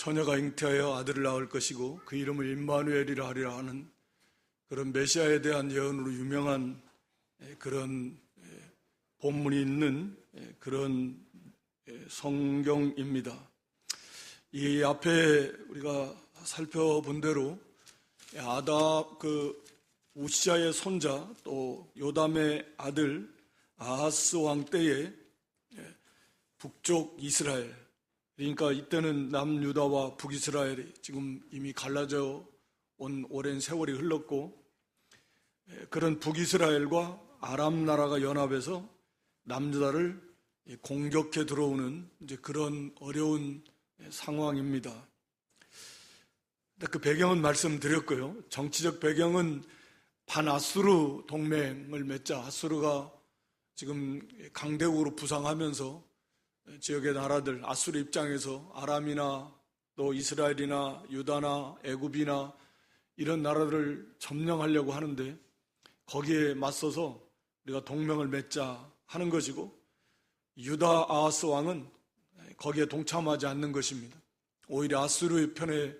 처녀가 잉태하여 아들을 낳을 것이고 그 이름을 임마누엘이라 하리라 하는 그런 메시아에 대한 예언으로 유명한 그런 본문이 있는 그런 성경입니다. 이 앞에 우리가 살펴본 대로 우시아의 손자 또 요담의 아들 아하스 왕 때에 북쪽 이스라엘, 그러니까 이때는 남유다와 북이스라엘이 지금 이미 갈라져 온 오랜 세월이 흘렀고, 그런 북이스라엘과 아람 나라가 연합해서 남유다를 공격해 들어오는 이제 그런 어려운 상황입니다. 그 배경은 말씀드렸고요. 정치적 배경은 반아수르 동맹을 맺자 아수르가 지금 강대국으로 부상하면서 지역의 나라들, 아수르 입장에서 아람이나 또 이스라엘이나 유다나 애굽이나 이런 나라들을 점령하려고 하는데 거기에 맞서서 우리가 동맹을 맺자 하는 것이고, 유다 아하스 왕은 거기에 동참하지 않는 것입니다. 오히려 아수르의 편에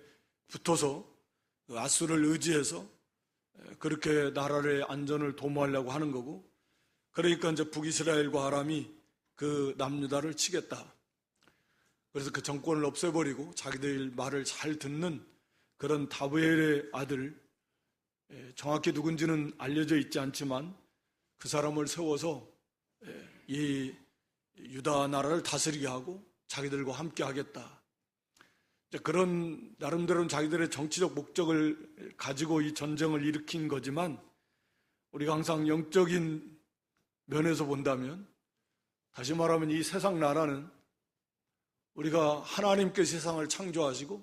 붙어서 아수르를 의지해서 그렇게 나라의 안전을 도모하려고 하는 거고, 그러니까 이제 북이스라엘과 아람이 그 남유다를 치겠다. 그래서 그 정권을 없애버리고 자기들 말을 잘 듣는 그런 다브엘의 아들, 정확히 누군지는 알려져 있지 않지만 그 사람을 세워서 이 유다 나라를 다스리게 하고 자기들과 함께 하겠다. 그런 나름대로는 자기들의 정치적 목적을 가지고 이 전쟁을 일으킨 거지만, 우리가 항상 영적인 면에서 본다면, 다시 말하면 이 세상 나라는 우리가 하나님께서 세상을 창조하시고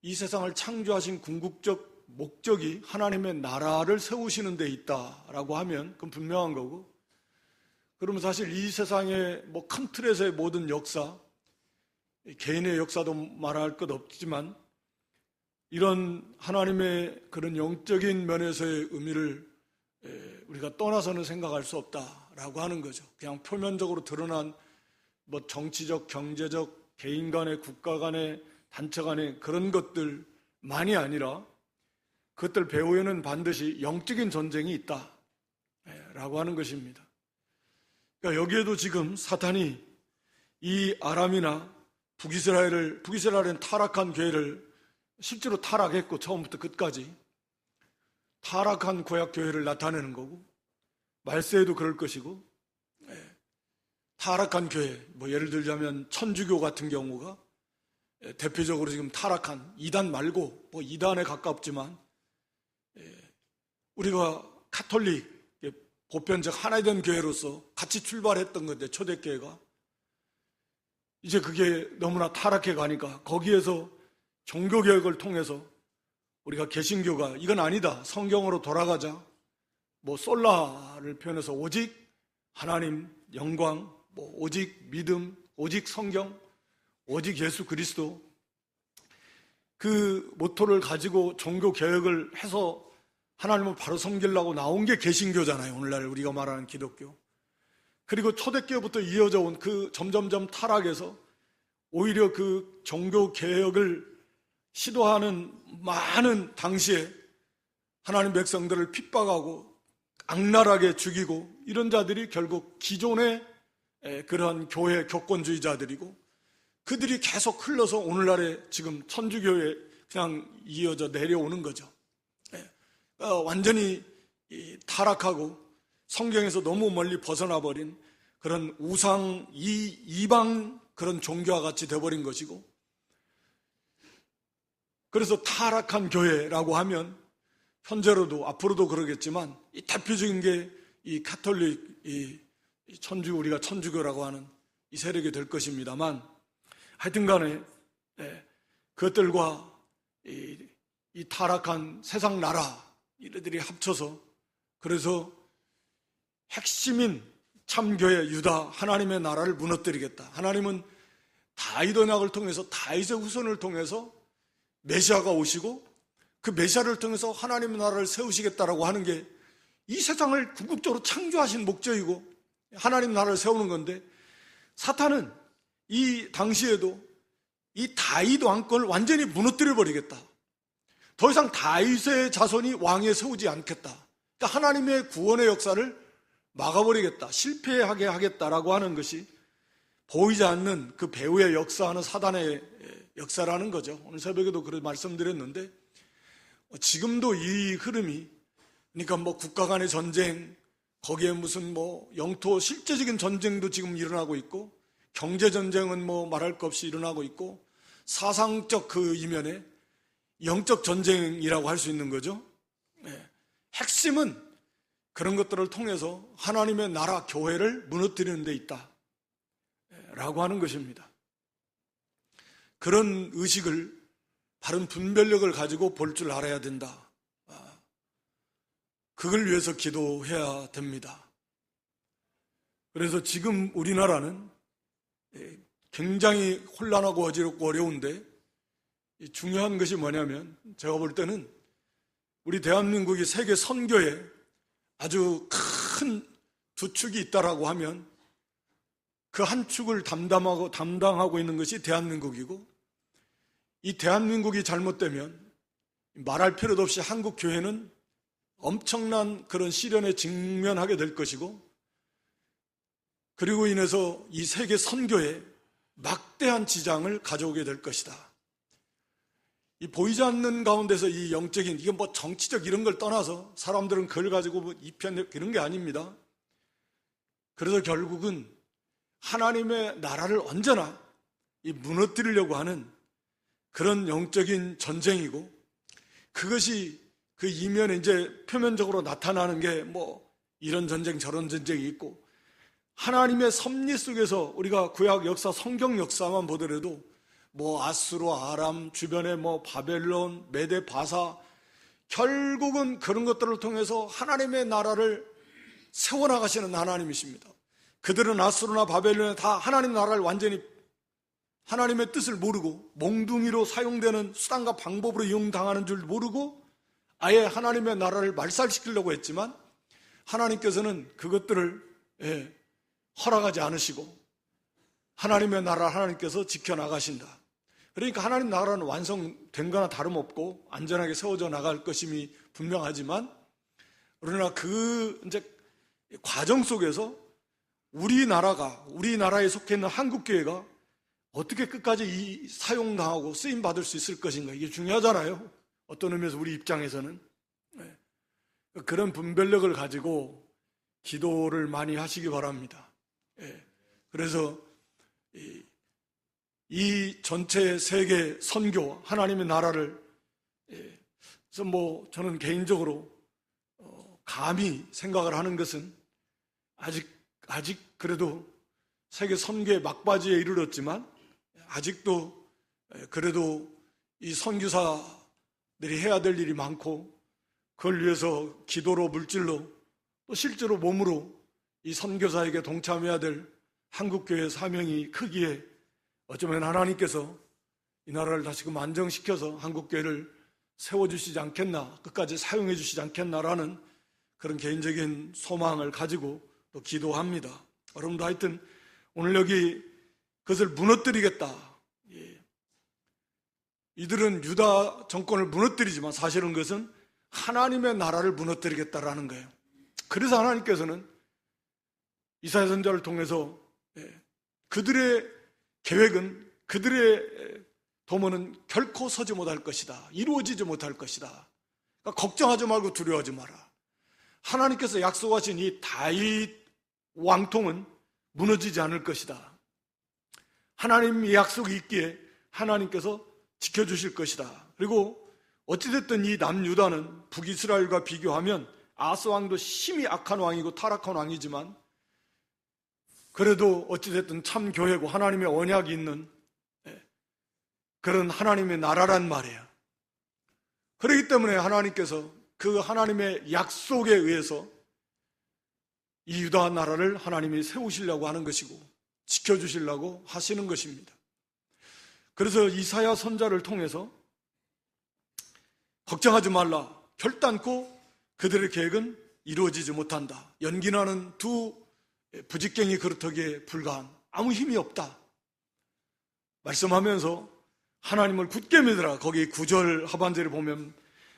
이 세상을 창조하신 궁극적 목적이 하나님의 나라를 세우시는 데 있다라고 하면 그건 분명한 거고, 그러면 사실 이 세상의 큰 틀에서의 모든 역사, 개인의 역사도 말할 것 없지만 이런 하나님의 그런 영적인 면에서의 의미를 우리가 떠나서는 생각할 수 없다라고 하는 거죠. 그냥 표면적으로 드러난 정치적, 경제적, 개인 간의, 국가 간의, 단체 간의 그런 것들만이 아니라 그것들 배후에는 반드시 영적인 전쟁이 있다라고 하는 것입니다. 그러니까 여기에도 지금 사탄이 이 아람이나 북이스라엘은 타락한 교회를 실제로 타락했고 처음부터 끝까지 타락한 구약 교회를 나타내는 거고, 말세에도 그럴 것이고, 타락한 교회, 예를 들자면 천주교 같은 경우가 대표적으로 지금 타락한 이단 말고 이단에 가깝지만 우리가 가톨릭 보편적 하나 된 교회로서 같이 출발했던 건데 초대교회가 이제 그게 너무나 타락해 가니까 거기에서 종교개혁을 통해서 우리가 개신교가 이건 아니다, 성경으로 돌아가자, 솔라를 표현해서 오직 하나님 영광, 오직 믿음, 오직 성경, 오직 예수 그리스도, 그 모토를 가지고 종교개혁을 해서 하나님을 바로 섬기려고 나온 게 개신교잖아요. 오늘날 우리가 말하는 기독교. 그리고 초대교회부터 이어져 온 그 점점점 타락에서 오히려 그 종교개혁을 시도하는 많은 당시에 하나님 백성들을 핍박하고 악랄하게 죽이고 이런 자들이 결국 기존의 그러한 교회 교권주의자들이고, 그들이 계속 흘러서 오늘날에 지금 천주교에 그냥 이어져 내려오는 거죠. 완전히 타락하고 성경에서 너무 멀리 벗어나 버린 그런 우상 이방 그런 종교와 같이 돼버린 것이고, 그래서 타락한 교회라고 하면 현재로도 앞으로도 그러겠지만 이 대표적인 게 이 가톨릭, 이 천주, 우리가 천주교라고 하는 이 세력이 될 것입니다만, 하여튼 간에 그것들과 이 타락한 세상 나라 이들이 합쳐서 그래서 핵심인 참교회 유다 하나님의 나라를 무너뜨리겠다. 하나님은 다윗 언약을 통해서 다윗의 후손을 통해서 메시아가 오시고 그 메시아를 통해서 하나님의 나라를 세우시겠다라고 하는 게 이 세상을 궁극적으로 창조하신 목적이고 하나님 나라를 세우는 건데, 사탄은 이 당시에도 이 다윗 왕권을 완전히 무너뜨려 버리겠다. 더 이상 다윗의 자손이 왕에 세우지 않겠다. 그러니까 하나님의 구원의 역사를 막아버리겠다, 실패하게 하겠다라고 하는 것이 보이지 않는 그 배후에 역사하는 사단의 역사라는 거죠. 오늘 새벽에도 그런 말씀드렸는데, 지금도 이 흐름이, 그러니까 뭐 국가 간의 전쟁, 거기에 무슨 뭐 영토 실제적인 전쟁도 지금 일어나고 있고, 경제 전쟁은 뭐 말할 것 없이 일어나고 있고, 사상적 그 이면에 영적 전쟁이라고 할 수 있는 거죠. 핵심은 그런 것들을 통해서 하나님의 나라, 교회를 무너뜨리는 데 있다 라고 하는 것입니다. 그런 의식을, 바른 분별력을 가지고 볼 줄 알아야 된다. 그걸 위해서 기도해야 됩니다. 그래서 지금 우리나라는 굉장히 혼란하고 어지럽고 어려운데, 중요한 것이 뭐냐면, 제가 볼 때는 우리 대한민국이 세계 선교에 아주 큰 두 축이 있다라고 하면 그 한 축을 담당하고 있는 것이 대한민국이고, 이 대한민국이 잘못되면 말할 필요도 없이 한국 교회는 엄청난 그런 시련에 직면하게 될 것이고, 그리고 인해서 이 세계 선교에 막대한 지장을 가져오게 될 것이다. 이 보이지 않는 가운데서 이 영적인, 이게 뭐 정치적 이런 걸 떠나서 사람들은 그걸 가지고 뭐 이편 이런 게 아닙니다. 그래서 결국은 하나님의 나라를 언제나 이 무너뜨리려고 하는 그런 영적인 전쟁이고, 그것이 그 이면에 이제 표면적으로 나타나는 게 뭐 이런 전쟁 저런 전쟁이 있고, 하나님의 섭리 속에서 우리가 구약 역사, 성경 역사만 보더라도 뭐 아수르, 아람, 주변에 뭐 바벨론, 메데, 바사, 결국은 그런 것들을 통해서 하나님의 나라를 세워나가시는 하나님이십니다. 그들은 아수르나 바벨론에 다 하나님 나라를 완전히 하나님의 뜻을 모르고 몽둥이로 사용되는 수단과 방법으로 이용당하는 줄 모르고 아예 하나님의 나라를 말살시키려고 했지만, 하나님께서는 그것들을 허락하지 않으시고 하나님의 나라를 하나님께서 지켜나가신다. 그러니까 하나님 나라는 완성된 거나 다름없고 안전하게 세워져 나갈 것임이 분명하지만, 그러나 그 이제 과정 속에서 우리나라에 속해 있는 한국교회가 어떻게 끝까지 이 사용당하고 쓰임받을 수 있을 것인가, 이게 중요하잖아요. 어떤 의미에서 우리 입장에서는. 그런 분별력을 가지고 기도를 많이 하시기 바랍니다. 그래서 이 전체 세계 선교, 하나님의 나라를, 그래서 뭐 저는 개인적으로 감히 생각을 하는 것은 아직 그래도 세계 선교의 막바지에 이르렀지만, 아직도 그래도 이 선교사들이 해야 될 일이 많고, 그걸 위해서 기도로, 물질로, 또 실제로 몸으로 이 선교사에게 동참해야 될 한국교회의 사명이 크기에, 어쩌면 하나님께서 이 나라를 다시금 안정시켜서 한국교회를 세워주시지 않겠나, 끝까지 사용해 주시지 않겠나라는 그런 개인적인 소망을 가지고 또 기도합니다. 여러분도 하여튼 오늘 여기 그것을 무너뜨리겠다. 이들은 유다 정권을 무너뜨리지만 사실은 그것은 하나님의 나라를 무너뜨리겠다라는 거예요. 그래서 하나님께서는 이사야 선지자를 통해서 그들의 계획은, 그들의 도모는 결코 서지 못할 것이다, 이루어지지 못할 것이다. 그러니까 걱정하지 말고 두려워하지 마라. 하나님께서 약속하신 이 다윗 왕통은 무너지지 않을 것이다. 하나님의 약속이 있기에 하나님께서 지켜주실 것이다. 그리고 어찌됐든 이 남유다는 북이스라엘과 비교하면 아스 왕도 심히 악한 왕이고 타락한 왕이지만, 그래도 어찌됐든 참 교회고 하나님의 언약이 있는 그런 하나님의 나라란 말이에요. 그렇기 때문에 하나님께서 그 하나님의 약속에 의해서 이 유다 나라를 하나님이 세우시려고 하는 것이고 지켜주시려고 하시는 것입니다. 그래서 이사야 선자를 통해서 걱정하지 말라, 결단코 그들의 계획은 이루어지지 못한다, 연기나는 두 부직갱이 그루터기에 불과한 아무 힘이 없다 말씀하면서 하나님을 굳게 믿으라. 거기 9절 하반절에 보면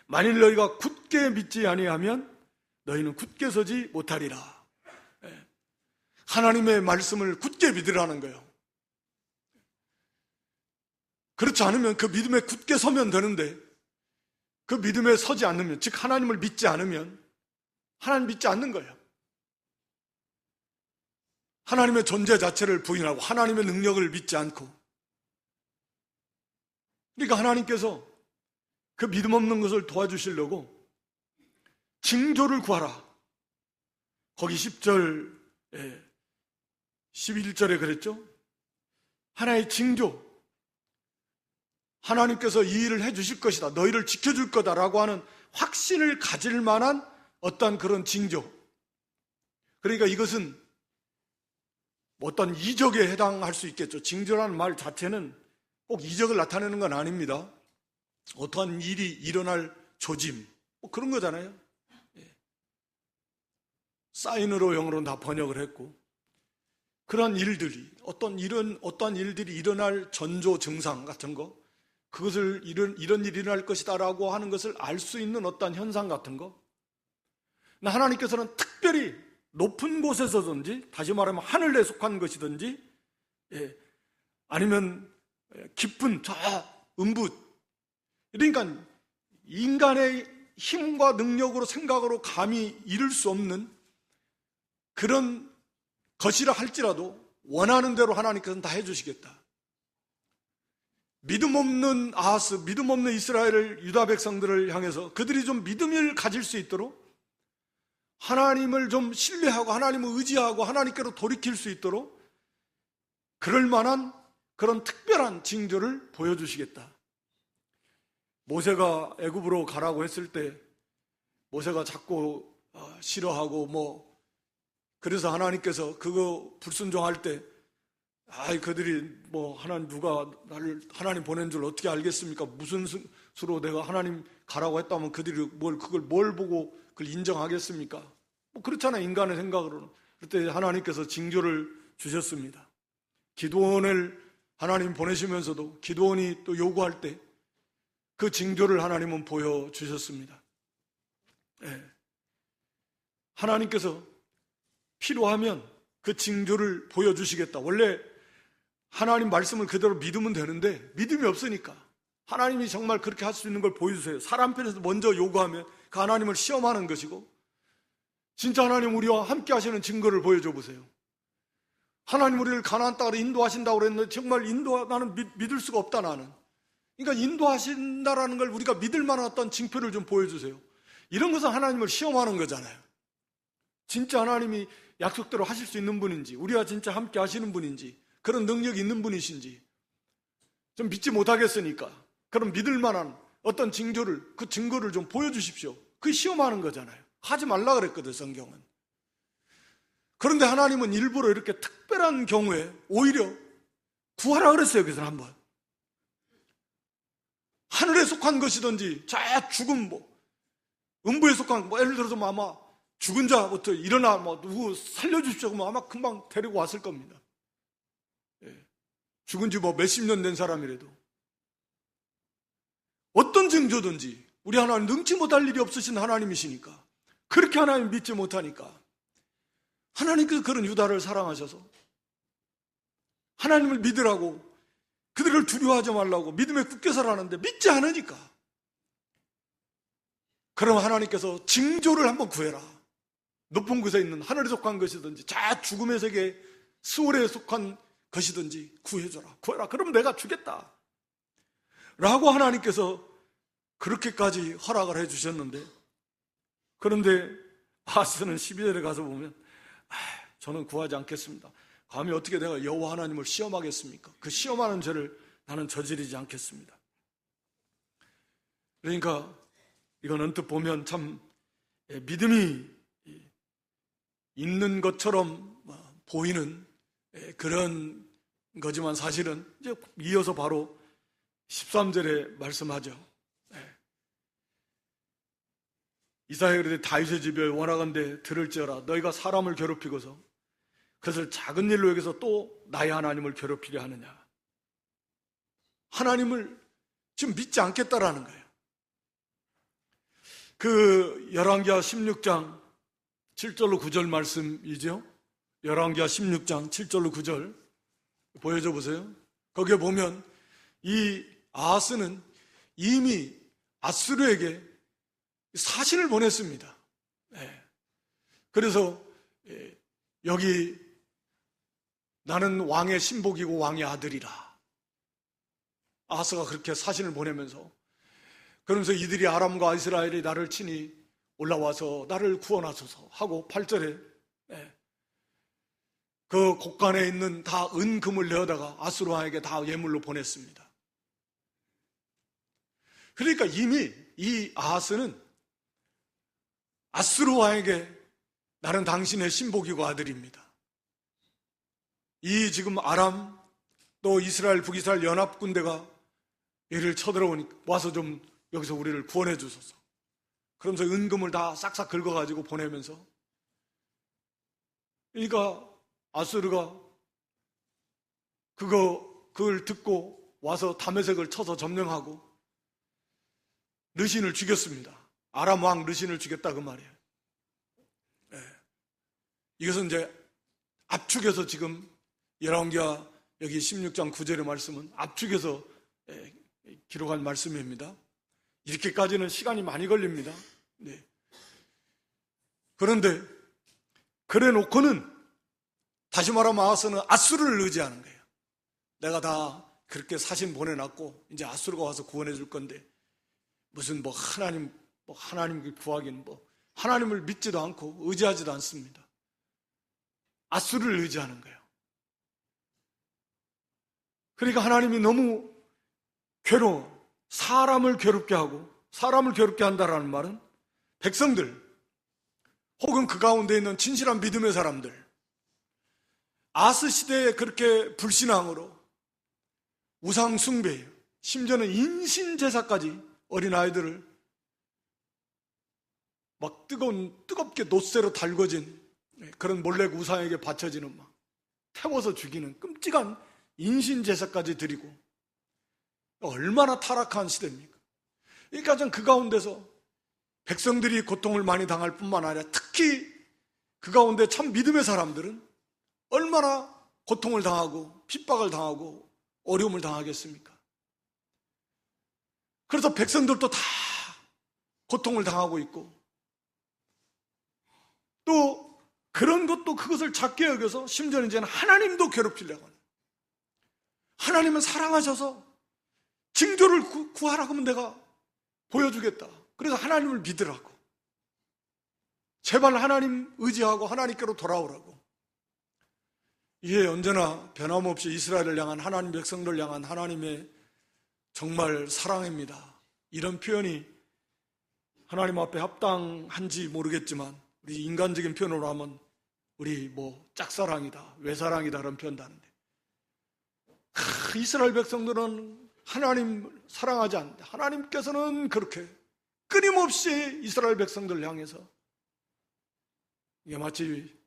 만일 너희가 굳게 믿지 아니하면 너희는 굳게 서지 못하리라. 하나님의 말씀을 굳게 믿으라는 거예요. 그렇지 않으면 그 믿음에 굳게 서면 되는데 그 믿음에 서지 않으면, 즉 하나님을 믿지 않으면 하나님 믿지 않는 거예요. 하나님의 존재 자체를 부인하고 하나님의 능력을 믿지 않고, 그러니까 하나님께서 그 믿음 없는 것을 도와주시려고 징조를 구하라. 거기 10절, 11절에 그랬죠? 하나의 징조, 하나님께서 이 일을 해주실 것이다, 너희를 지켜줄 거다라고 하는 확신을 가질 만한 어떤 그런 징조. 그러니까 이것은 어떤 이적에 해당할 수 있겠죠. 징조라는 말 자체는 꼭 이적을 나타내는 건 아닙니다. 어떠한 일이 일어날 조짐, 뭐 그런 거잖아요. 사인으로 영어로 다 번역을 했고, 그런 일들이, 어떠한 일들이 일어날 전조 증상 같은 거, 그것을 이런 일이 일어날 것이다라고 하는 것을 알 수 있는 어떠한 현상 같은 거. 하나님께서는 특별히 높은 곳에서든지, 다시 말하면 하늘에 속한 것이든지, 아니면 깊은 저 음붓, 그러니까 인간의 힘과 능력으로 생각으로 감히 이룰 수 없는 그런 것이라 할지라도 원하는 대로 하나님께서는 다 해주시겠다. 믿음 없는 아하스, 믿음 없는 이스라엘을, 유다 백성들을 향해서 그들이 좀 믿음을 가질 수 있도록, 하나님을 좀 신뢰하고 하나님을 의지하고 하나님께로 돌이킬 수 있도록 그럴 만한 그런 특별한 징조를 보여주시겠다. 모세가 애굽으로 가라고 했을 때 모세가 자꾸 싫어하고 그래서 하나님께서 그거 불순종할 때 그들이 하나님 보낸 줄 어떻게 알겠습니까? 무슨 수로 내가 하나님 가라고 했다면 그들이 그걸 뭘 보고 그걸 인정하겠습니까? 그렇잖아요, 인간의 생각으로는. 그때 하나님께서 징조를 주셨습니다. 기드온을 하나님 보내시면서도 기드온이 또 요구할 때 그 징조를 하나님은 보여주셨습니다. 하나님께서 필요하면 그 징조를 보여주시겠다. 원래 하나님 말씀을 그대로 믿으면 되는데 믿음이 없으니까 하나님이 정말 그렇게 할 수 있는 걸 보여주세요. 사람 편에서 먼저 요구하면 그 하나님을 시험하는 것이고, 진짜 하나님 우리와 함께 하시는 증거를 보여줘 보세요. 하나님 우리를 가나안 땅으로 인도하신다고 그랬는데 정말 나는 믿을 수가 없다, 나는. 그러니까 인도하신다라는 걸 우리가 믿을 만한 어떤 징표를 좀 보여주세요. 이런 것은 하나님을 시험하는 거잖아요. 진짜 하나님이 약속대로 하실 수 있는 분인지, 우리와 진짜 함께 하시는 분인지, 그런 능력이 있는 분이신지 좀 믿지 못하겠으니까 그럼 믿을 만한 어떤 징조를, 그 증거를 좀 보여주십시오. 그게 시험하는 거잖아요. 하지 말라 그랬거든, 성경은. 그런데 하나님은 일부러 이렇게 특별한 경우에 오히려 구하라 그랬어요. 그래서 한번 하늘에 속한 것이든지 자 죽음, 음부에 속한 예를 들어서 아마 죽은 자부터 일어나 누구 살려주십시오 그러면 아마 금방 데리고 왔을 겁니다. 죽은 지 몇십 년 된 사람이라도 어떤 징조든지 우리 하나님 능치 못할 일이 없으신 하나님이시니까, 그렇게 하나님 믿지 못하니까 하나님께서 그런 유다를 사랑하셔서 하나님을 믿으라고, 그들을 두려워하지 말라고 믿음에 굳게 서라는데 믿지 않으니까, 그럼 하나님께서 징조를 한번 구해라. 높은 곳에 있는 하늘에 속한 것이든지 자 죽음의 세계 수월에 속한 것이든지 구해라. 그럼 내가 주겠다 라고 하나님께서 그렇게까지 허락을 해주셨는데, 그런데 아하스는 12절에 가서 보면 저는 구하지 않겠습니다. 감히 어떻게 내가 여호와 하나님을 시험하겠습니까? 그 시험하는 죄를 나는 저지르지 않겠습니다. 그러니까 이건 언뜻 보면 참 믿음이 있는 것처럼 보이는 그런 거지만 사실은 이제 이어서 바로 13절에 말씀하죠. 이사야가 그때 다윗의 집에 원하건대 들을지어라. 너희가 사람을 괴롭히고서 그것을 작은 일로 여기서 또 나의 하나님을 괴롭히려 하느냐. 하나님을 지금 믿지 않겠다라는 거예요. 그 열왕기하 16장 7절로 9절 말씀이죠. 열왕기하 16장 7절로 9절 보여줘 보세요. 거기에 보면 이 아하스는 이미 아수르에게 사신을 보냈습니다. 그래서 여기 나는 왕의 신복이고 왕의 아들이라, 아하스가 그렇게 사신을 보내면서, 그러면서 이들이 아람과 이스라엘이 나를 친히 올라와서 나를 구원하소서 하고 8절에 그 곳간에 있는 다 은금을 내어다가 아수르 왕에게 다 예물로 보냈습니다. 그러니까 이미 이 아하스는 아수르 왕에게 나는 당신의 신복이고 아들입니다, 이 지금 아람 또 이스라엘 북이스라엘 연합군대가 얘를 쳐들어오니까 와서 좀 여기서 우리를 구원해 주소서, 그러면서 은금을 다 싹싹 긁어가지고 보내면서, 그러니까 아수르가 그걸 듣고 와서 다메섹을 쳐서 점령하고 르신을 죽였습니다. 아람 왕 르신을 죽였다 그 말이에요. 이것은 이제 압축해서 지금 열왕기하 여기 16장 9절의 말씀은 압축해서 기록한 말씀입니다. 이렇게까지는 시간이 많이 걸립니다. 그런데 그래 놓고는 다시 말하면 아하스는 아수르를 의지하는 거예요. 내가 다 그렇게 사신 보내놨고 이제 아수르가 와서 구원해 줄 건데 무슨 하나님 구하기는 하나님을 믿지도 않고 의지하지도 않습니다. 아수르를 의지하는 거예요. 그러니까 하나님이 너무 괴로워, 사람을 괴롭게 하고, 사람을 괴롭게 한다라는 말은 백성들 혹은 그 가운데 있는 진실한 믿음의 사람들, 아하스 시대에 그렇게 불신앙으로 우상 숭배, 심지어는 인신제사까지 어린아이들을 막 뜨겁게 놋새로 달궈진 그런 몰렉 우상에게 바쳐지는, 막 태워서 죽이는 끔찍한 인신제사까지 드리고, 얼마나 타락한 시대입니까? 그러니까 전 그 가운데서 백성들이 고통을 많이 당할 뿐만 아니라 특히 그 가운데 참 믿음의 사람들은 얼마나 고통을 당하고 핍박을 당하고 어려움을 당하겠습니까? 그래서 백성들도 다 고통을 당하고 있고, 또 그런 것도 그것을 작게 여겨서 심지어는 이제는 하나님도 괴롭히려고 하는, 하나님은 사랑하셔서 징조를 구하라고 하면 내가 보여주겠다, 그래서 하나님을 믿으라고, 제발 하나님 의지하고 하나님께로 돌아오라고. 이게 언제나 변함없이 이스라엘을 향한, 하나님 백성들을 향한 하나님의 정말 사랑입니다. 이런 표현이 하나님 앞에 합당한지 모르겠지만 우리 인간적인 표현으로 하면 우리 짝사랑이다, 외사랑이다 그런 표현도 하는데, 이스라엘 백성들은 하나님을 사랑하지 않는다. 하나님께서는 그렇게 끊임없이 이스라엘 백성들을 향해서, 이게 마치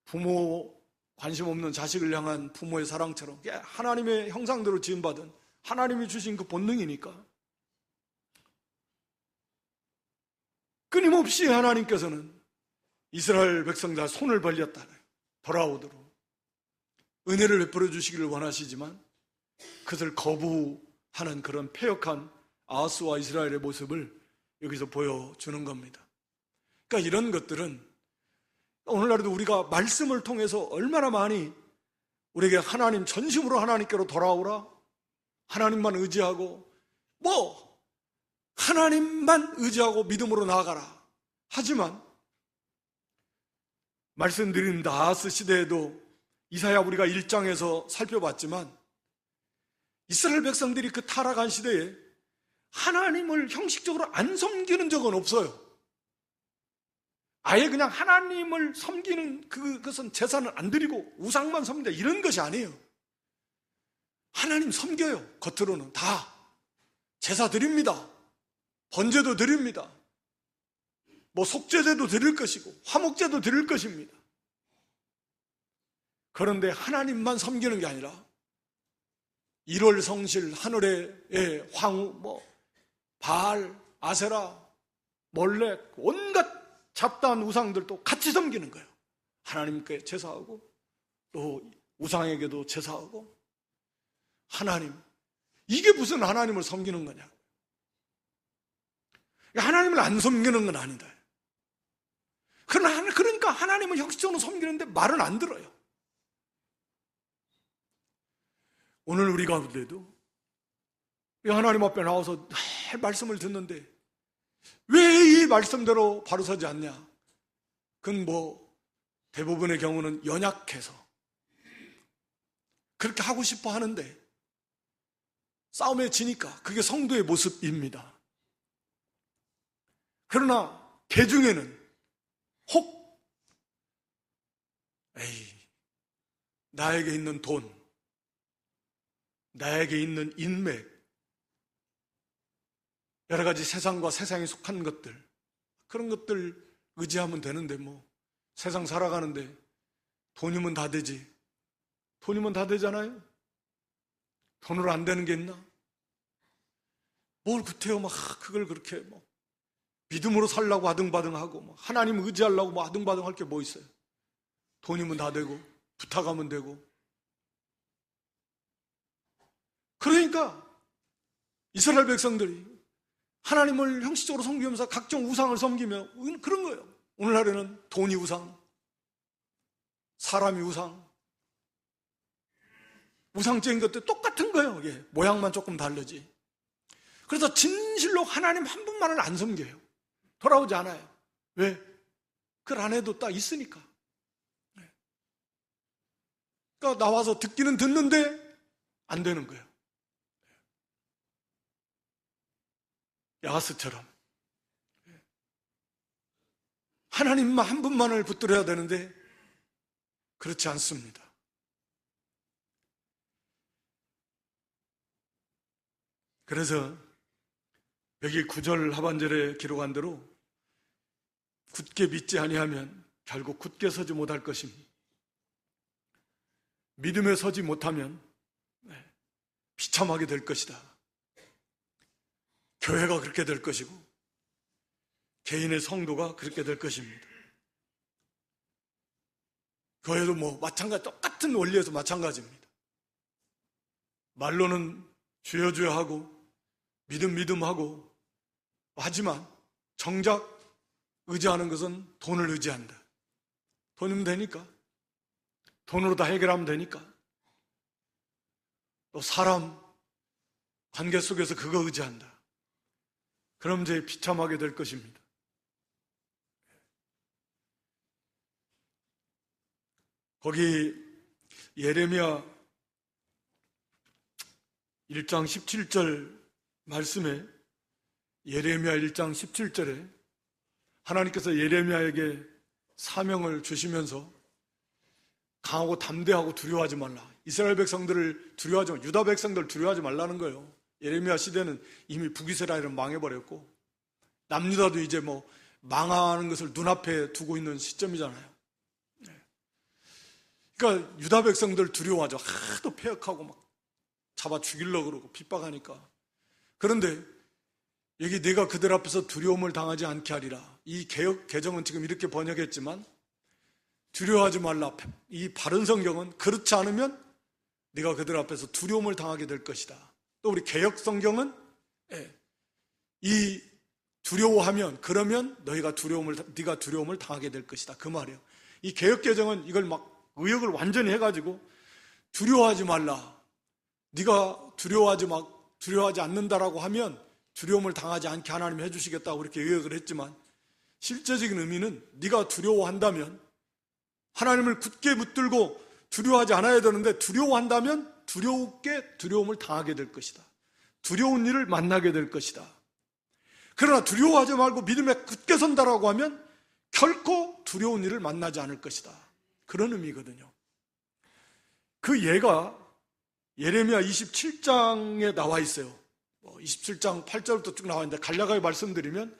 부모 관심 없는 자식을 향한 부모의 사랑처럼 하나님의 형상대로 지음받은 하나님이 주신 그 본능이니까 끊임없이 하나님께서는 이스라엘 백성들 손을 벌렸다, 돌아오도록 은혜를 베풀어 주시기를 원하시지만 그것을 거부하는 그런 패역한 아하스와 이스라엘의 모습을 여기서 보여주는 겁니다. 그러니까 이런 것들은 오늘날에도 우리가 말씀을 통해서 얼마나 많이 우리에게 하나님, 전심으로 하나님께로 돌아오라, 하나님만 의지하고 하나님만 의지하고 믿음으로 나아가라 하지만, 말씀드립니다. 아하스 시대에도 이사야 우리가 1장에서 살펴봤지만 이스라엘 백성들이 그 타락한 시대에 하나님을 형식적으로 안 섬기는 적은 없어요. 아예 그냥 하나님을 섬기는 그것은 제사는 안 드리고 우상만 섬긴다 이런 것이 아니에요. 하나님 섬겨요. 겉으로는 다 제사 드립니다, 번제도 드립니다, 속죄제도 드릴 것이고 화목제도 드릴 것입니다. 그런데 하나님만 섬기는 게 아니라 1월 성실 하늘의 황후, 바알, 아세라, 몰렉, 온갖 잡다한 우상들도 같이 섬기는 거예요. 하나님께 제사하고 또 우상에게도 제사하고. 하나님, 이게 무슨 하나님을 섬기는 거냐? 하나님을 안 섬기는 건 아니다. 그러니까 하나님을 형식적으로 섬기는데 말은 안 들어요. 오늘 우리 가운데도 하나님 앞에 나와서 말씀을 듣는데 왜 이 말씀대로 바로 서지 않냐? 그건 대부분의 경우는 연약해서 그렇게 하고 싶어 하는데 싸움에 지니까 그게 성도의 모습입니다. 그러나 개 중에는 혹 나에게 있는 돈, 나에게 있는 인맥, 여러 가지 세상과 세상에 속한 것들, 그런 것들 의지하면 되는데 세상 살아가는데 돈이면 다 되지. 돈이면 다 되잖아요. 돈으로 안 되는 게 있나? 뭘 구태여 그걸 그렇게 믿음으로 살려고 아등바등하고 하나님 의지하려고 아등바등할 게 뭐 있어요? 돈이면 다 되고 부탁하면 되고. 그러니까 이스라엘 백성들이 하나님을 형식적으로 섬기면서 각종 우상을 섬기며 그런 거예요. 오늘날에는 돈이 우상, 사람이 우상, 우상적인 것들 똑같은 거예요. 이게 모양만 조금 다르지. 그래서 진실로 하나님 한 분만을 안 섬겨요. 돌아오지 않아요. 왜? 그 안에도 딱 있으니까. 그러니까 나와서 듣기는 듣는데 안 되는 거예요. 야하스처럼 하나님만 한 분만을 붙들어야 되는데 그렇지 않습니다. 그래서 여기 9절 하반절에 기록한 대로 굳게 믿지 아니하면 결국 굳게 서지 못할 것입니다. 믿음에 서지 못하면 비참하게 될 것이다. 교회가 그렇게 될 것이고 개인의 성도가 그렇게 될 것입니다. 교회도 마찬가지, 똑같은 원리에서 마찬가지입니다. 말로는 주여 주여 하고 믿음 하고 하지만 정작 의지하는 것은 돈을 의지한다. 돈이면 되니까, 돈으로 다 해결하면 되니까, 또 사람 관계 속에서 그거 의지한다. 그럼 이제 비참하게 될 것입니다. 거기 예레미야 1장 17절 말씀에, 예레미야 1장 17절에 하나님께서 예레미야에게 사명을 주시면서 강하고 담대하고 두려워하지 말라. 이스라엘 백성들을 두려워하지 말라. 유다 백성들을 두려워하지 말라는 거예요. 예레미야 시대는 이미 북이스라엘은 망해버렸고 남유다도 이제 망하는 것을 눈앞에 두고 있는 시점이잖아요. 그러니까 유다 백성들 두려워하죠. 하도 폐역하고 잡아 죽이려고 그러고 핍박하니까. 그런데 여기 내가 그들 앞에서 두려움을 당하지 않게 하리라. 이 개역 개정은 지금 이렇게 번역했지만 두려워하지 말라. 이 바른 성경은 그렇지 않으면 네가 그들 앞에서 두려움을 당하게 될 것이다. 또 우리 개역 성경은 이 두려워하면 그러면 네가 두려움을 당하게 될 것이다. 그 말이에요. 이 개역 개정은 이걸 의역을 완전히 해가지고 두려워하지 말라. 네가 두려워하지 않는다라고 하면 두려움을 당하지 않게 하나님이 해주시겠다고 그렇게 의역을 했지만 실제적인 의미는 네가 두려워한다면 하나님을 굳게 붙들고 두려워하지 않아야 되는데 두려워한다면 두려움을 당하게 될 것이다. 두려운 일을 만나게 될 것이다. 그러나 두려워하지 말고 믿음에 굳게 선다라고 하면 결코 두려운 일을 만나지 않을 것이다. 그런 의미거든요. 그 예가 예레미야 27장에 나와 있어요. 27장 8절부터 쭉 나와 있는데 간략하게 말씀드리면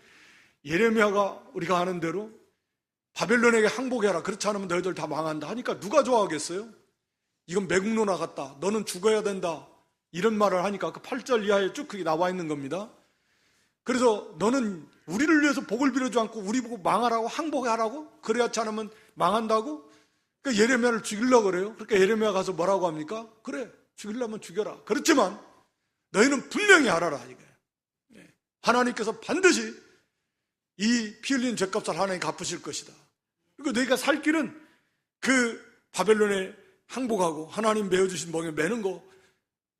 예레미야가 우리가 아는 대로 바벨론에게 항복해라. 그렇지 않으면 너희들 다 망한다 하니까 누가 좋아하겠어요? 이건 매국노나 같다. 너는 죽어야 된다. 이런 말을 하니까 그 8절 이하에 쭉 그게 나와 있는 겁니다. 그래서 너는 우리를 위해서 복을 빌어주지 않고 우리 보고 망하라고, 항복하라고? 그래야지 않으면 망한다고? 그러니까 예레미야를 죽이려고 그래요. 그러니까 예레미야 가서 뭐라고 합니까? 그래, 죽이려면 죽여라. 그렇지만 너희는 분명히 알아라, 이게. 하나님께서 반드시 이 피 흘린 죄값을 하나님 갚으실 것이다. 그리고 너희가 살 길은 그 바벨론에 항복하고 하나님 메어주신 멍에 매는 거,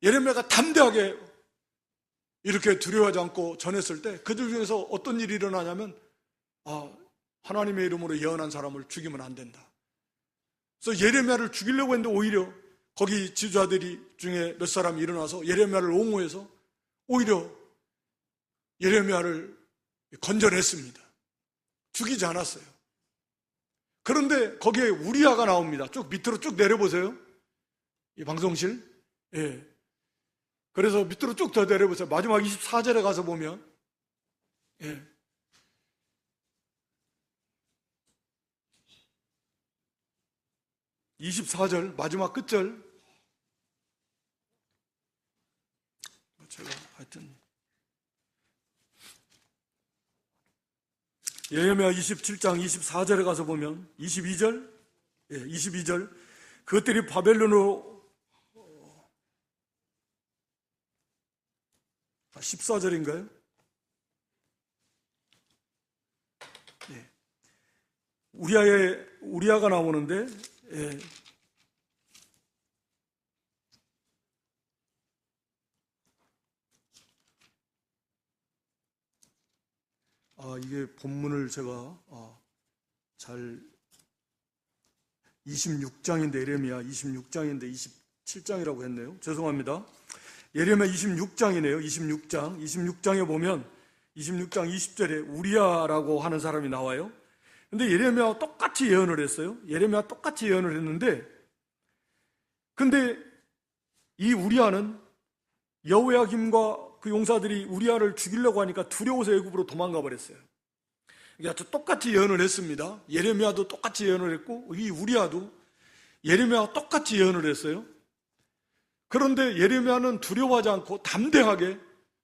예레미야가 담대하게 이렇게 두려워하지 않고 전했을 때 그들 중에서 어떤 일이 일어나냐면, 하나님의 이름으로 예언한 사람을 죽이면 안 된다. 그래서 예레미야를 죽이려고 했는데 오히려 거기 지도자들이 중에 몇 사람이 일어나서 예레미야를 옹호해서 오히려 예레미야를 건져냈습니다. 죽이지 않았어요. 그런데 거기에 우리아가 나옵니다. 쭉 밑으로 쭉 내려보세요. 이 방송실. 예. 그래서 밑으로 쭉 더 내려보세요. 마지막 24절에 가서 보면, 예. 24절 마지막 끝절. 제가 하여튼 예레미야 27장 24절에 가서 보면 22절, 22절 그것들이 바벨론으로 14절인가요? 우리아가 나오는데, 이게 본문을 제가 잘 26장인데 예레미야 26장인데 27장이라고 했네요. 죄송합니다. 예레미야 26장이네요. 26장에 보면 26장 20절에 우리아라고 하는 사람이 나와요. 근데 예레미야와 똑같이 예언을 했어요. 예레미야와 똑같이 예언을 했는데, 근데 이 우리아는 여호야김과 그 용사들이 우리아를 죽이려고 하니까 두려워서 애굽으로 도망가 버렸어요. 그러니까 똑같이 예언을 했습니다. 예레미야도 똑같이 예언을 했고 이 우리아도 예레미야와 똑같이 예언을 했어요. 그런데 예레미야는 두려워하지 않고 담대하게,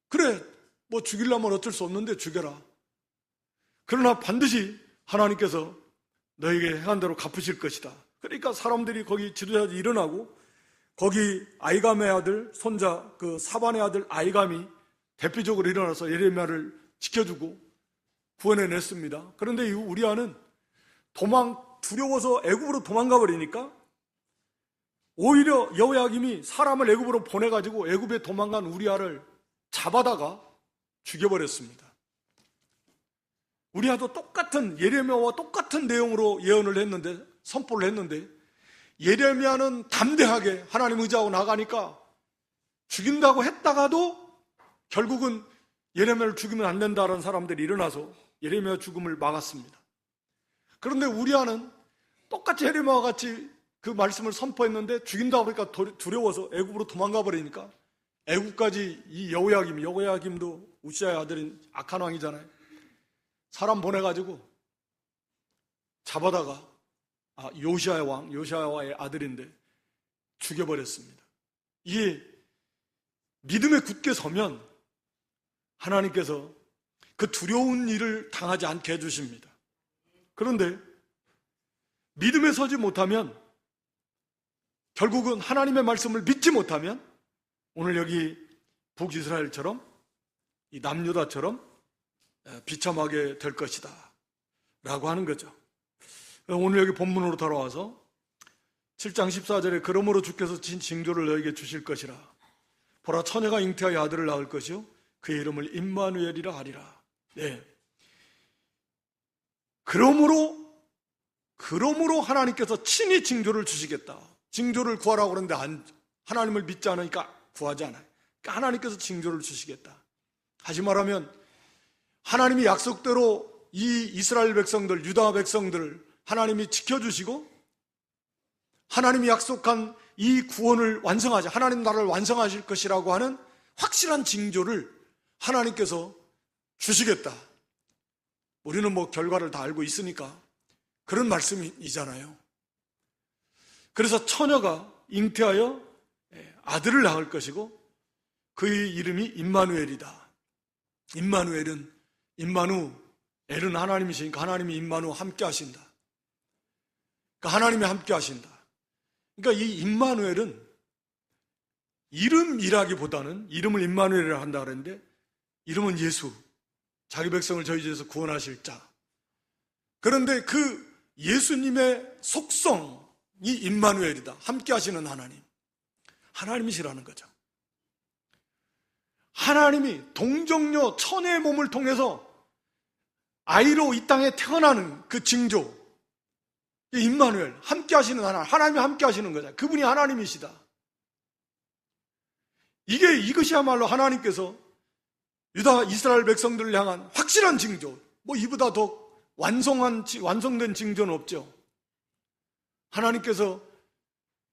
그래, 뭐 죽이려면 어쩔 수 없는데 죽여라. 그러나 반드시 하나님께서 너에게 행한 대로 갚으실 것이다. 그러니까 사람들이 거기 지도자들이 일어나고 거기 아이감의 아들, 손자, 그 사반의 아들 아이감이 대표적으로 일어나서 예레미야를 지켜주고 구원해냈습니다. 그런데 이 우리아는 두려워서 애굽으로 도망가 버리니까 오히려 여호야김이 사람을 애굽으로 보내가지고 애굽에 도망간 우리아를 잡아다가 죽여버렸습니다. 우리아도 똑같은 예레미야와 똑같은 내용으로 예언을 했는데, 선포를 했는데, 예레미야는 담대하게 하나님 의지하고 나가니까 죽인다고 했다가도 결국은 예레미야를 죽이면 안 된다는 사람들이 일어나서 예레미야 죽음을 막았습니다. 그런데 우리아는 똑같이 예레미야와 같이 그 말씀을 선포했는데 죽인다고 하니까 두려워서 애굽으로 도망가 버리니까 애굽까지 이 여호야김도 우시아의 아들인 악한 왕이잖아요. 사람 보내가지고 잡아다가 요시아의 아들인데 죽여버렸습니다. 이게 믿음에 굳게 서면 하나님께서 그 두려운 일을 당하지 않게 해주십니다. 그런데 믿음에 서지 못하면, 결국은 하나님의 말씀을 믿지 못하면 오늘 여기 북이스라엘처럼 이 남유다처럼 비참하게 될 것이다 라고 하는 거죠. 오늘 여기 본문으로 돌아와서 7장 14절에 그러므로 주께서 진 징조를 너에게 주실 것이라. 보라, 처녀가 잉태하여 아들을 낳을 것이요 그의 이름을 임마누엘이라 하리라. 네. 그러므로 하나님께서 친히 징조를 주시겠다. 징조를 구하라고 그러는데 하나님을 믿지 않으니까 구하지 않아요. 그러니까 하나님께서 징조를 주시겠다. 다시 말하면 하나님이 약속대로 이 이스라엘 백성들, 유다 백성들을 하나님이 지켜주시고 하나님이 약속한 이 구원을 완성하자, 하나님 나라를 완성하실 것이라고 하는 확실한 징조를 하나님께서 주시겠다. 우리는 뭐 결과를 다 알고 있으니까 그런 말씀이잖아요. 그래서 처녀가 잉태하여 아들을 낳을 것이고 그의 이름이 임마누엘이다. 임마누엘은 엘은 하나님이시니까 하나님이 임마누 함께 하신다. 그러니까 하나님이 함께 하신다. 그러니까 이 임마누엘은 이름이라기보다는 이름을 임마누엘이라 한다 그랬는데 이름은 예수, 자기 백성을 저희 죄에서 구원하실 자. 그런데 그 예수님의 속성이 임마누엘이다. 함께 하시는 하나님이시라는 거죠. 하나님이 동정녀 천의 몸을 통해서 아이로 이 땅에 태어나는 그 징조, 임마누엘, 함께 하시는 하나님이 함께 하시는 거죠. 그분이 하나님이시다. 이것이야말로 하나님께서 유다 이스라엘 백성들을 향한 확실한 징조, 이보다 더 완성된 징조는 없죠. 하나님께서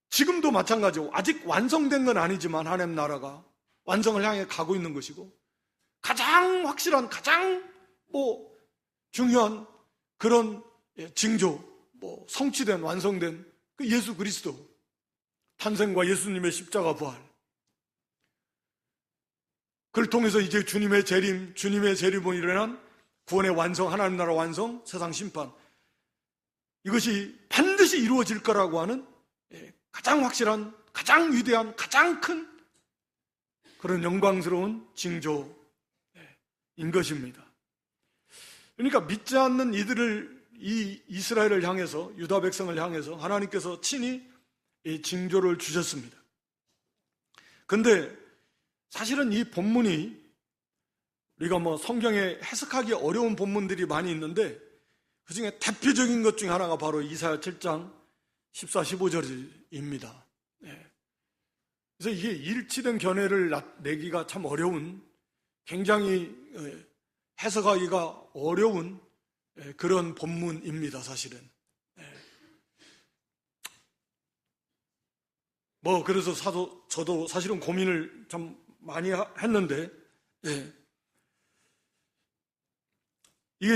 지금도 마찬가지고 아직 완성된 건 아니지만 하나님 나라가 완성을 향해 가고 있는 것이고 가장 확실한 가장 중요한 그런 징조, 성취된 완성된 그 예수 그리스도 탄생과 예수님의 십자가 부활, 그를 통해서 이제 주님의 재림으로 일어난 구원의 완성, 하나님 나라 완성, 세상 심판, 이것이 반드시 이루어질 거라고 하는 가장 확실한, 가장 위대한, 가장 큰 그런 영광스러운 징조인 것입니다. 그러니까 믿지 않는 이 이스라엘을 향해서, 유다 백성을 향해서 하나님께서 친히 이 징조를 주셨습니다. 그런데 사실은 이 본문이 우리가 성경에 해석하기 어려운 본문들이 많이 있는데 그 중에 대표적인 것 중에 하나가 바로 이사야 7장 14, 15절입니다. 그래서 이게 일치된 견해를 내기가 참 어려운, 굉장히 해석하기가 어려운 그런 본문입니다, 사실은. 그래서 저도 사실은 고민을 참 많이 했는데, 이게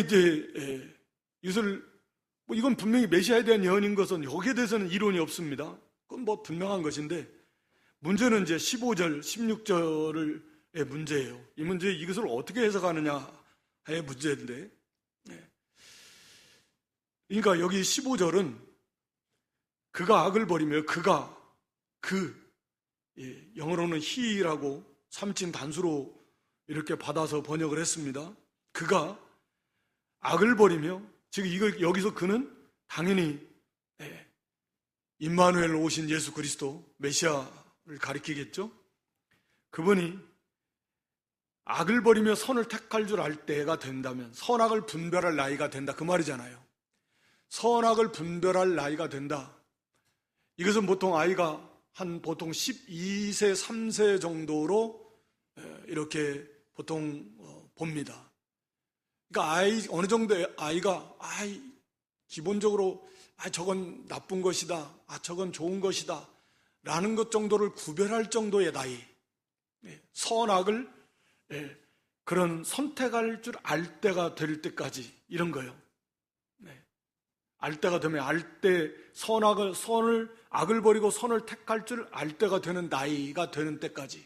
이건 분명히 메시아에 대한 예언인 것은 여기에 대해서는 이론이 없습니다. 그건 분명한 것인데, 문제는 이제 15절, 16절의 문제예요. 이 문제, 이것을 어떻게 해석하느냐의 문제인데, 그러니까 여기 15절은 그가 악을 버리며 영어로는 he라고 삼진 단수로 이렇게 받아서 번역을 했습니다. 그가 악을 버리며, 즉 여기서 그는 당연히 임마누엘로 오신 예수 그리스도 메시아를 가리키겠죠. 그분이 악을 버리며 선을 택할 줄 알 때가 된다면 선악을 분별할 나이가 된다, 그 말이잖아요. 선악을 분별할 나이가 된다. 이것은 보통 아이가 보통 12세, 3세 정도로 이렇게 보통 봅니다. 그러니까 어느 정도의 아이가 기본적으로 저건 나쁜 것이다, 저건 좋은 것이다 라는 것 정도를 구별할 정도의 나이, 선악을 그런 선택할 줄 알 때가 될 때까지, 이런 거예요. 알 때가 되면 악을 버리고 선을 택할 줄 알 때가 되는 나이가 되는 때까지.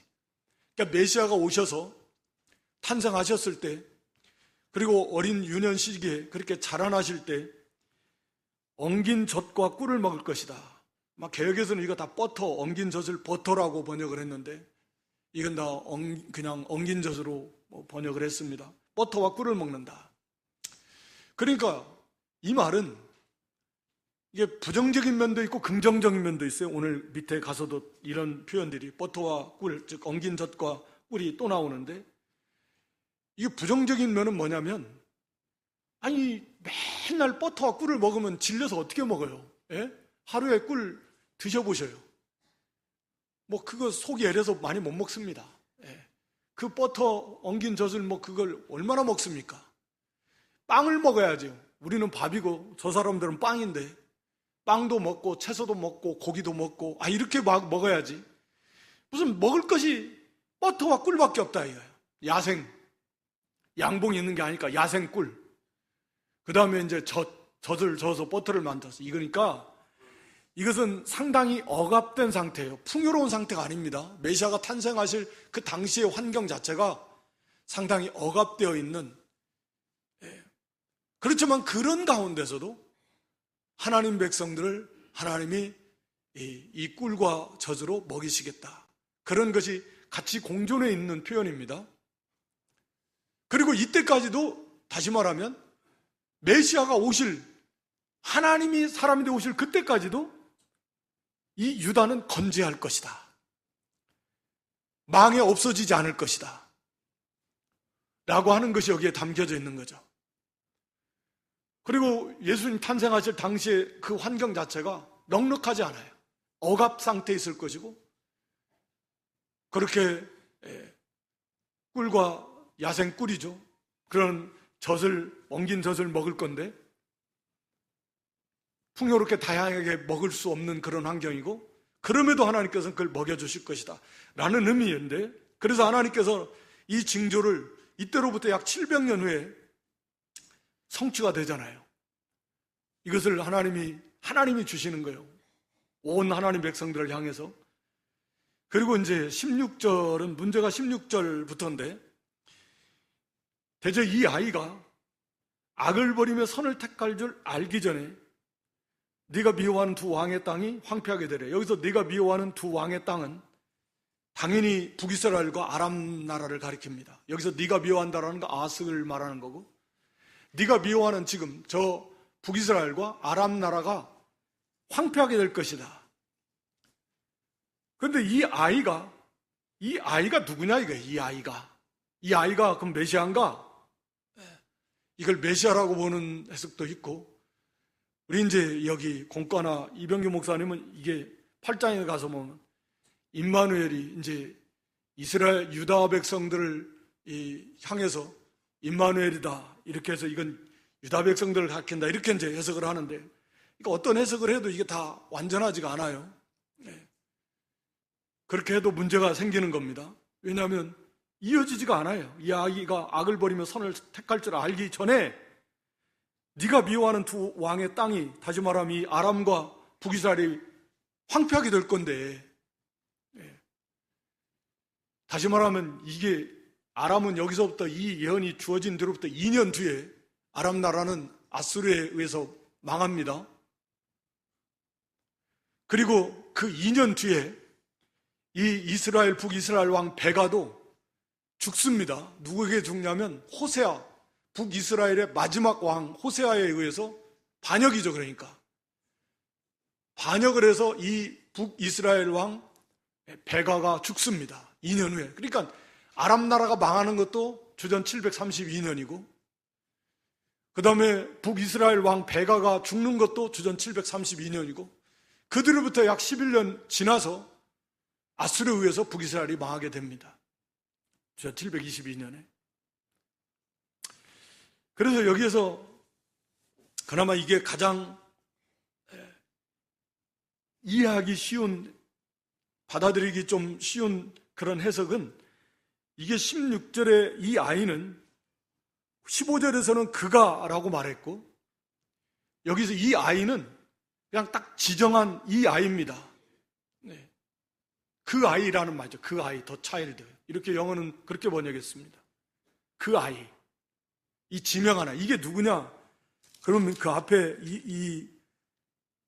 그러니까 메시아가 오셔서 탄생하셨을 때, 그리고 어린 유년 시기에 그렇게 자라나실 때 엉긴 젖과 꿀을 먹을 것이다. 개역에서는 이거 다 엉긴 젖을 버터라고 번역을 했는데 이건 다 그냥 엉긴 젖으로 번역을 했습니다. 버터와 꿀을 먹는다. 그러니까 이 말은 이게 부정적인 면도 있고 긍정적인 면도 있어요. 오늘 밑에 가서도 이런 표현들이 버터와 꿀, 즉 엉긴 젖과 꿀이 또 나오는데, 이게 부정적인 면은 뭐냐면, 맨날 버터와 꿀을 먹으면 질려서 어떻게 먹어요? 하루에 꿀 드셔보셔요. 그거 속이 애려서 많이 못 먹습니다. 그 버터 엉긴 젖을 그걸 얼마나 먹습니까? 빵을 먹어야죠. 우리는 밥이고 저 사람들은 빵인데, 빵도 먹고 채소도 먹고 고기도 먹고 이렇게 먹어야지. 무슨 먹을 것이 버터와 꿀밖에 없다 이거예요. 양봉이 있는 게 아니까 야생 꿀. 그 다음에 이제 젖을 저어서 버터를 만들어서, 이거니까 이것은 상당히 억압된 상태예요. 풍요로운 상태가 아닙니다. 메시아가 탄생하실 그 당시의 환경 자체가 상당히 억압되어 있는, 그렇지만 그런 가운데서도 하나님 백성들을 하나님이 이 꿀과 젖으로 먹이시겠다, 그런 것이 같이 공존해 있는 표현입니다. 그리고 이때까지도 다시 말하면 메시아가 오실, 하나님이 사람이 되어 오실 그때까지도 이 유다는 건재할 것이다, 망해 없어지지 않을 것이다 라고 하는 것이 여기에 담겨져 있는 거죠. 그리고 예수님 탄생하실 당시의 그 환경 자체가 넉넉하지 않아요. 억압 상태에 있을 것이고, 그렇게 꿀과 야생 꿀이죠, 그런 젖을, 엉긴 젖을 먹을 건데 풍요롭게 다양하게 먹을 수 없는 그런 환경이고, 그럼에도 하나님께서는 그걸 먹여주실 것이다 라는 의미인데, 그래서 하나님께서 이 징조를 이때로부터 약 700년 후에 성취가 되잖아요. 이것을 하나님이 주시는 거예요, 온 하나님 백성들을 향해서. 그리고 이제 16절은, 문제가 16절부터인데, 대저 이 아이가 악을 버리며 선을 택할 줄 알기 전에 네가 미워하는 두 왕의 땅이 황폐하게 되래. 여기서 네가 미워하는 두 왕의 땅은 당연히 북이스라엘과 아람 나라를 가리킵니다. 여기서 네가 미워한다라는 거 아스를 말하는 거고, 네가 미워하는 지금 저 북이스라엘과 아람 나라가 황폐하게 될 것이다. 그런데 이 아이가 누구냐 이거예요. 이 아이가 그럼 메시아인가? 이걸 메시아라고 보는 해석도 있고, 우리 이제 여기 공과나 이병규 목사님은 이게 8장에 가서 보면 임마누엘이 이제 이스라엘 유다 백성들을 향해서 임마누엘이다 이렇게 해서 이건 유다 백성들을 가리킨다 이렇게 이제 해석을 하는데, 그러니까 어떤 해석을 해도 이게 다 완전하지가 않아요. 그렇게 해도 문제가 생기는 겁니다. 왜냐하면 이어지지가 않아요. 이 아이가 악을 버리며 선을 택할 줄 알기 전에 네가 미워하는 두 왕의 땅이, 다시 말하면 이 아람과 북이스라엘이 황폐하게 될 건데, 다시 말하면 이게 아람은 여기서부터 이 예언이 주어진 뒤로부터 2년 뒤에 아람 나라는 아수르에 의해서 망합니다. 그리고 그 2년 뒤에 이 이스라엘 북이스라엘 왕 베가도 죽습니다. 누구에게 죽냐면 호세아, 북이스라엘의 마지막 왕 호세아에 의해서 반역이죠. 그러니까 반역을 해서 이 북이스라엘 왕 베가가 죽습니다. 2년 후에. 그러니까 아람 나라가 망하는 것도 주전 732년이고, 그 다음에 북이스라엘 왕 베가가 죽는 것도 주전 732년이고, 그 뒤로부터 약 11년 지나서 아수르에 의해서 북이스라엘이 망하게 됩니다. 주전 722년에. 그래서 여기에서 그나마 이게 가장 이해하기 쉬운, 받아들이기 좀 쉬운 그런 해석은, 이게 16절에 이 아이는 15절에서는 그가 라고 말했고, 여기서 이 아이는 그냥 딱 지정한 이 아이입니다. 그 아이라는 말이죠. 그 아이, 더 차일드. 이렇게 영어는 그렇게 번역했습니다. 그 아이. 이 지명한 아이. 이게 누구냐? 그러면 그 앞에 이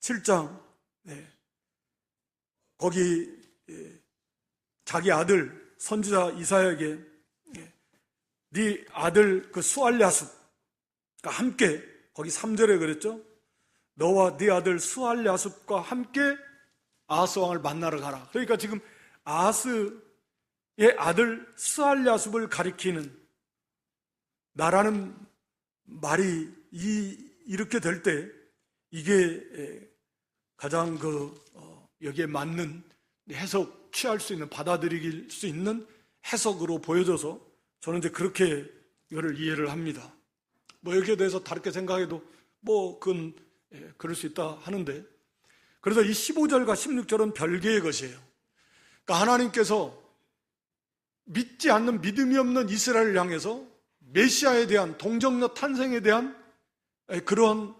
7장, 거기 자기 아들 선지자 이사야에게 네 아들 그 수알랴숲과 함께, 거기 3절에 그랬죠? 너와 네 아들 수알랴숲과 함께 아하스 왕을 만나러 가라. 그러니까 지금 아하스의 아들 스알랴숲을 가리키는 나라는 말이 이렇게 될 때, 이게 가장 여기에 맞는 해석, 취할 수 있는, 받아들일 수 있는 해석으로 보여져서 저는 이제 그렇게 이거를 이해를 합니다. 뭐 여기에 대해서 다르게 생각해도 그건 그럴 수 있다 하는데, 그래서 이 15절과 16절은 별개의 것이에요. 그러니까 하나님께서 믿지 않는, 믿음이 없는 이스라엘을 향해서 메시아에 대한, 동정녀 탄생에 대한 그런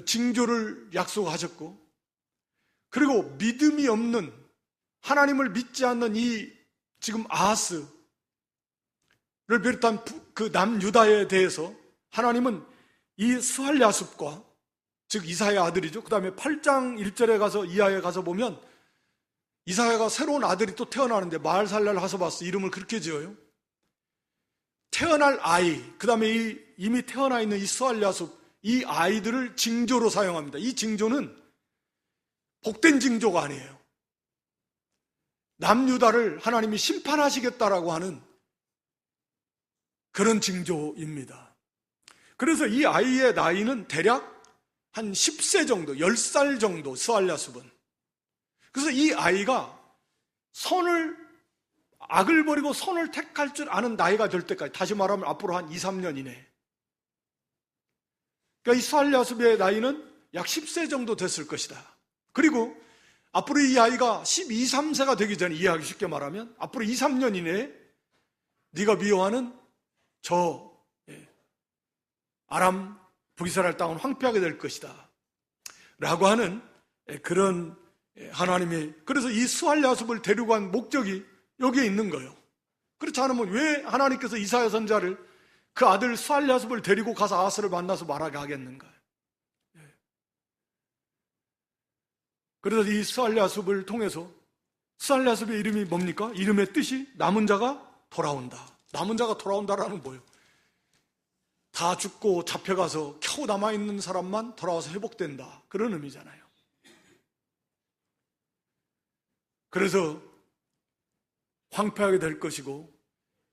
징조를 약속하셨고, 그리고 믿음이 없는, 하나님을 믿지 않는 이 지금 아하스를 비롯한 그 남유다에 대해서 하나님은 이 스알랴숲과, 즉 이사야 아들이죠. 그 다음에 8장 1절에 가서 이하에 가서 보면 이사야가 새로운 아들이 또 태어나는데 마알살랄 하서바스 이름을 그렇게 지어요. 태어날 아이, 그 다음에 이미 태어나 있는 이 스알랴숲, 이 아이들을 징조로 사용합니다. 이 징조는 복된 징조가 아니에요. 남유다를 하나님이 심판하시겠다라고 하는 그런 징조입니다. 그래서 이 아이의 나이는 대략 한 10세 정도, 10살 정도, 스알랴숲은. 그래서 이 아이가 악을 버리고 선을 택할 줄 아는 나이가 될 때까지, 다시 말하면 앞으로 한 2, 3년 이내. 그러니까 이 스알랴숲의 나이는 약 10세 정도 됐을 것이다. 그리고 앞으로 이 아이가 12, 3세가 되기 전에, 이해하기 쉽게 말하면 앞으로 2, 3년 이내에 네가 미워하는 저 아람 북이스라엘 땅은 황폐하게 될 것이다 라고 하는 그런 하나님의, 그래서 이 스알랴숲을 데리고 간 목적이 여기에 있는 거예요. 그렇지 않으면 왜 하나님께서 이사야 선지자를 그 아들 스알랴숲을 데리고 가서 아하스를 만나서 말하게 하겠는가? 그래서 이 스알랴숲을 통해서, 스알랴숲의 이름이 뭡니까? 이름의 뜻이 남은 자가 돌아온다. 남은 자가 돌아온다라는 뭐예요? 다 죽고 잡혀가서 겨우 남아있는 사람만 돌아와서 회복된다, 그런 의미잖아요. 그래서 황폐하게 될 것이고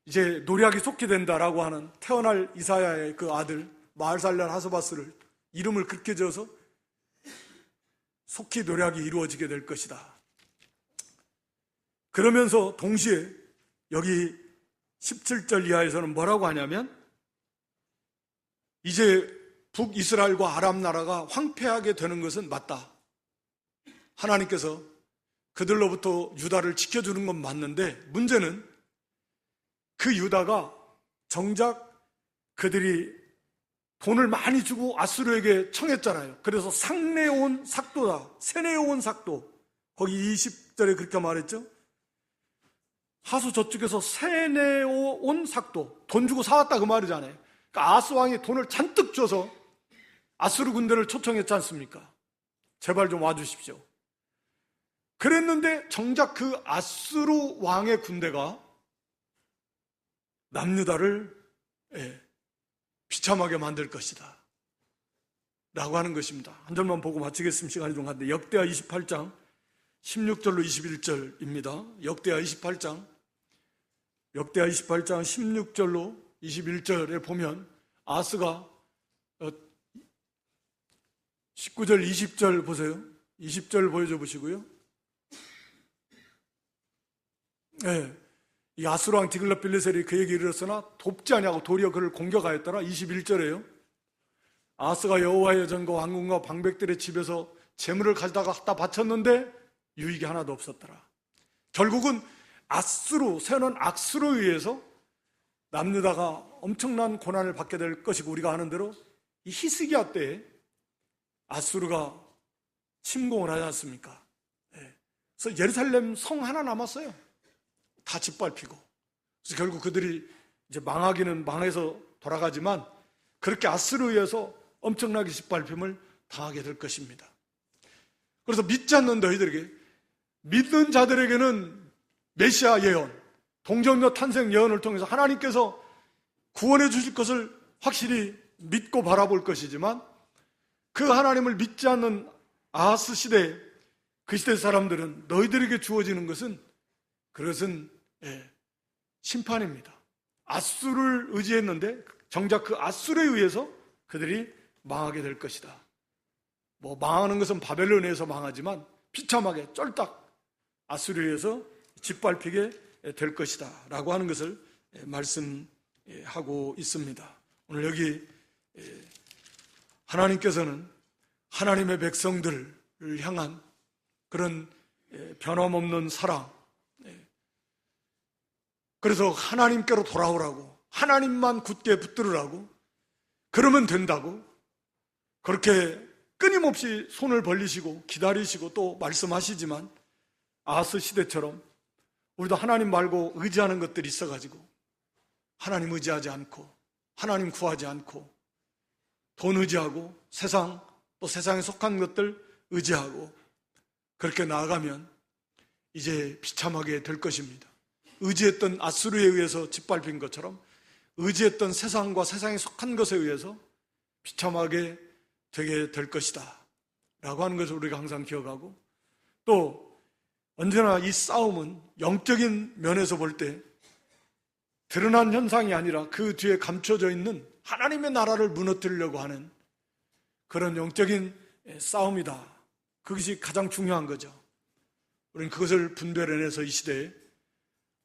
이제 노략이 속게 된다라고 하는, 태어날 이사야의 그 아들 마알살랄 하서바스를 이름을 그렇게 지어서 속히 노략이 이루어지게 될 것이다. 그러면서 동시에 여기 17절 이하에서는 뭐라고 하냐면, 이제 북이스라엘과 아람 나라가 황폐하게 되는 것은 맞다. 하나님께서 그들로부터 유다를 지켜주는 건 맞는데, 문제는 그 유다가 정작 그들이 돈을 많이 주고 아수르에게 청했잖아요. 그래서 상내온 삭도다, 세내온 삭도, 거기 20절에 그렇게 말했죠. 하수 저쪽에서 세내온 삭도, 돈 주고 사왔다 그 말이잖아요. 그러니까 아하스 왕이 돈을 잔뜩 줘서 아수르 군대를 초청했지 않습니까? 제발 좀 와주십시오. 그랬는데 정작 그 아수르 왕의 군대가 남유다를 비참하게 만들 것이다 라고 하는 것입니다. 한 절만 보고 마치겠습니다. 시간이 좀 간데, 역대하 28장 16절로 21절입니다. 역대하 28장 16절로 21절에 보면 아하스가 19절 20절 보세요. 20절 보여줘 보시고요. 이 아수르 왕 디글랏빌레셀이 그에게 이르렀으나 돕지 아니하고 도리어 그를 공격하였더라. 21절에요. 아하스가 여호와의 전과 왕궁과 방백들의 집에서 재물을 가져다가 갖다 바쳤는데 유익이 하나도 없었더라. 결국은 세는 악수로 의해서 남유다가 엄청난 고난을 받게 될 것이고, 우리가 아는 대로 이 히스기야 때에 아수르가 침공을 하지 않습니까? 그래서 예루살렘 성 하나 남았어요. 다 짓밟히고. 그래서 결국 그들이 이제 망하기는 망해서 돌아가지만, 그렇게 아수르에 의해서 엄청나게 짓밟힘을 당하게 될 것입니다. 그래서 믿지 않는 너희들에게, 믿는 자들에게는 메시아 예언, 동정녀 탄생 예언을 통해서 하나님께서 구원해 주실 것을 확실히 믿고 바라볼 것이지만, 그 하나님을 믿지 않는 아하스 시대, 그 시대 사람들은 너희들에게 주어지는 것은, 그것은 심판입니다. 아수르를 의지했는데 정작 그 아수르에 의해서 그들이 망하게 될 것이다. 망하는 것은 바벨론에 의해서 망하지만 비참하게 쫄딱 아수르에 의해서 짓밟히게 될 것이다 라고 하는 것을 말씀하고 있습니다. 오늘 여기 하나님께서는 하나님의 백성들을 향한 그런 변함없는 사랑, 그래서 하나님께로 돌아오라고, 하나님만 굳게 붙들으라고, 그러면 된다고, 그렇게 끊임없이 손을 벌리시고 기다리시고 또 말씀하시지만 아하스 시대처럼 우리도 하나님 말고 의지하는 것들이 있어가지고 하나님 의지하지 않고 하나님 구하지 않고 돈 의지하고 세상 또 세상에 속한 것들 의지하고 그렇게 나아가면 이제 비참하게 될 것입니다. 의지했던 아수르에 의해서 짓밟힌 것처럼 의지했던 세상과 세상에 속한 것에 의해서 비참하게 되게 될 것이다 라고 하는 것을 우리가 항상 기억하고, 또 언제나 이 싸움은 영적인 면에서 볼 때 드러난 현상이 아니라 그 뒤에 감춰져 있는 하나님의 나라를 무너뜨리려고 하는 그런 영적인 싸움이다. 그것이 가장 중요한 거죠. 우리는 그것을 분별해내서 이 시대에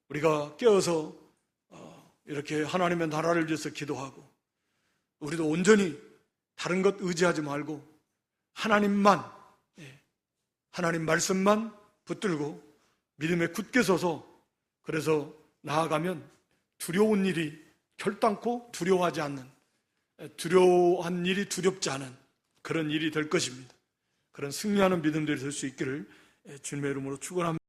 우리가 깨어서 이렇게 하나님의 나라를 위해서 기도하고, 우리도 온전히 다른 것 의지하지 말고 하나님만, 하나님 말씀만 붙들고 믿음에 굳게 서서 그래서 나아가면 두려운 일이 결단코 두려워하지 않는, 두려워한 일이 두렵지 않은 그런 일이 될 것입니다. 그런 승리하는 믿음들이 될 수 있기를 주님의 이름으로 축원합니다.